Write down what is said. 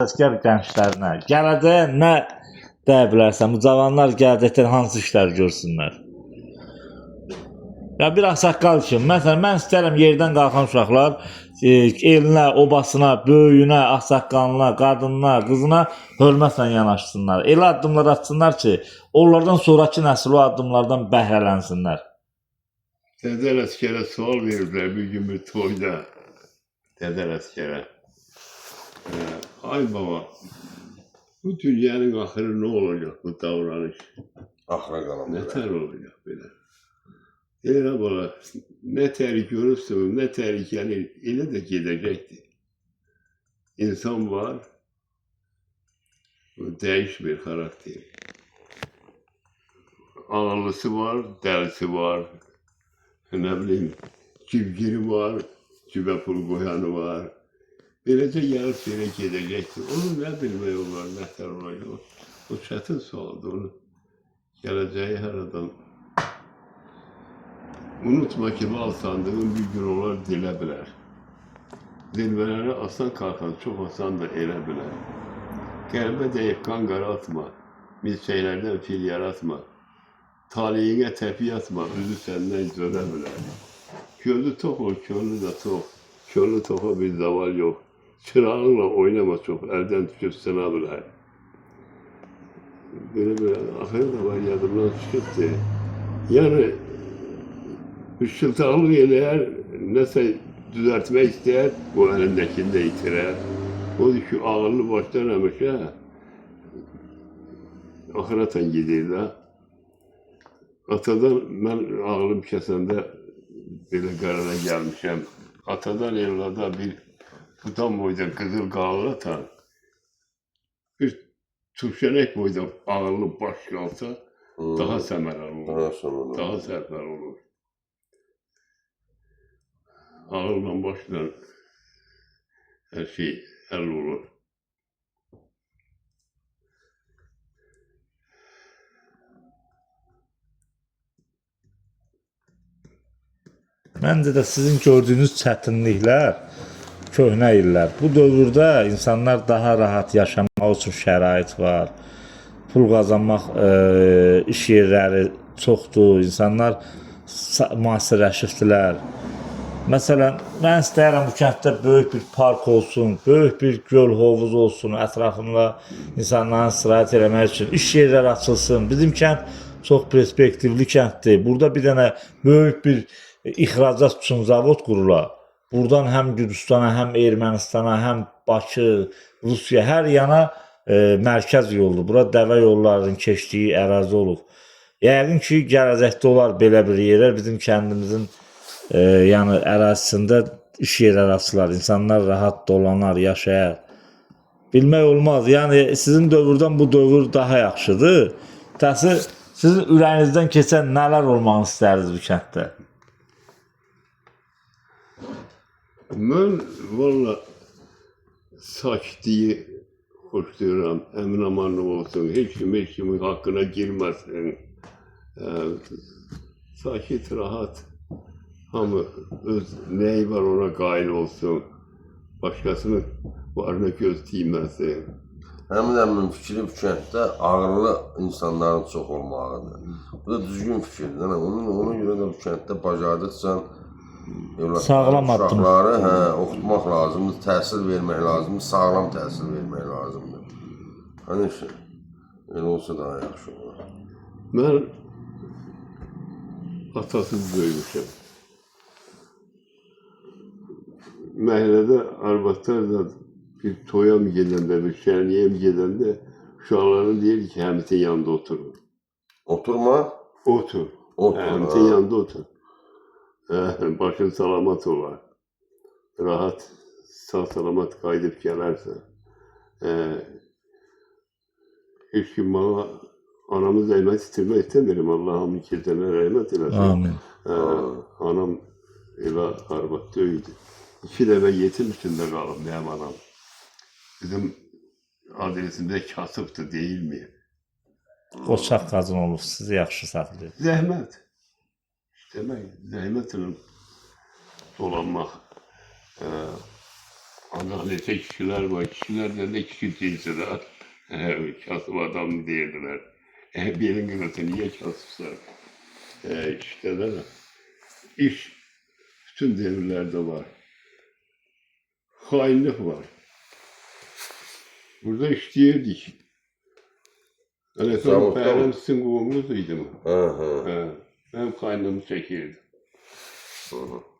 Əskər gənclərinə gələcəyə nə deyə bilərsən? Bu cavanlar gələcəkdə hansı işlər görsünlər? Ya bir ağsaqqal kimi, məsələn, mən istərəm yerdən qalxan uşaqlar elinə, obasına, böyüyünə, ağsaqqalına, qadınına, qızına hörmətlə yanaşsınlar. Elə addımlar atsınlar ki, onlardan sonraki nəsil o addımlardan bəhrələnsinlər. Dədər Əskərə sual veriblər bir gün bir toyda. Dədər Əskərə. Ay baba, bu dünyanın axırı nə olacaq bu davranış? Axıra qalan belə. Nətər olacaq belə? Elə bala, nə tərik görürsün, nə təhlükəli, elə də gedəcəkdir. İnsan var, dəyişmir xarakteri. Ağıllısı var, dəlisi var, nə bilim, cibgiri var, cibə pul qoyanı var. Beləcə gəlib belə gedəcəkdir. Onu nə bilmək olar, nətər olacaq? O çətin sualdır, onu gələcəyi hər adam. Unutma ki, bal sandığın bir gün olar dilə bilər. Dilbələri asan qalxan, çox asan da elə bilər. Qəlbə deyib qan qaraltma, milçəklərdən fil yaratma. Taliyinə təpi atma, özü səndən zölə bilər. Gözü tox ol, könlü də tox. Könlü toxa bir zaval yox. Çırağınla oynama çox, əldən düşüb sına bilər. Belə, axırı da var, yadımdan çıxıbdır. Yəni, Işıltaqlıq eləyər, nəsə düzəltmək istəyər, o əlindəkini də itirər. Odur ki, ağırlı başlar həmişə axıratan gedir də. Atadan, mən ağlım kəsəndə belə qərara gəlmişəm. Atadan evlada bir tutan boyda qızıl qalır atan, bir turşənek boyda ağırlı baş qalsa, daha səmərəli olur, daha sərfəli olur. Ağırla başla hər şey həll olur. Məncə də sizin gördüyünüz çətinliklər, köhnə illər. Bu dövrdə insanlar daha rahat yaşamaq üçün şərait var. Pul qazanmaq, iş yerləri çoxdur. İnsanlar müasirləşibdilər. Məsələn, mən istəyirəm bu kənddə böyük bir park olsun, böyük bir göl hovuz olsun, ətrafında insanların istirahət eləmək üçün iş yerləri açılsın. Bizim kənd çox perspektivli kənddir. Burada bir dənə böyük bir ixracat üçün zavod qurular. Buradan həm Gürcüstana, həm Ermənistana, həm Bakı, Rusiya, hər yana mərkəz yoldur. Bura dəvə yollarının keçdiyi ərazi olub. Yəqin ki, gələcəkdə olar belə bir yerlər bizim kəndimizin yəni ərazisində iş yerləri açılar, insanlar rahat dolanar, yaşayar. Bilmək olmaz, yəni sizin dövrdən bu dövr daha yaxşıdır. Təsir, sizin ürəyinizdən keçən nələr olmağını istərdiniz bu kənddə? Mən valla sakitliyi xoşlayıram, əmin amanlıq olsun, heç kimin haqqına girməsin. Sakit, rahat. Hamı öz nəyi var ona qail olsun, başqasının varına göz diyməsin. Həmin fikri bu kənddə ağırlı insanların çox olmağıdır. Bu da düzgün fikirdir. Ona görə də bu kənddə bacardıqca sağlam addım. Uşaqları oxutmaq lazımdır, təhsil vermək lazımdır, sağlam təhsil vermək lazımdır. Hani elə olsa daha yaxşı olur. Mən atasız böyümüşəm. Məhəllədə arvadlar da bir toya mı gedəndə, bir şənliyə mi gedəndə uşaqların deyir ki, həmitin yanında oturur. Oturma? Otur. Həmitin yanında otur. Başın salamat olar. Rahat, sağ-salamat qayıdıb gələrsən. Heç kim bana anamı zəhmət istirmək istəmirəm. Allah hamı keçənə rəhmət eləsin. Amin. Anam elə arvad döyüldü. 2 dəfə yetim üstündə qalıb mənim anam. Bizim adresimdə kasıbdır, deyilmi? Qoçaq qazın olub, sizi yaxşı saxlayır. Zəhmət. İşləmək, zəhmət ilə dolanmaq. Adalete kişiler var. Kişilerden de kişi değilseler. Kasım adam değildiler. Belin kırıtı niye kasıpsa? İşte de iş bütün devirlerde var. Hainlik var. Burada işleyirdik. Hani Zavutda mı? benim sizin kovumuzdaydım. Hı hı. Ben kaynımı çekirdim. Hı hı.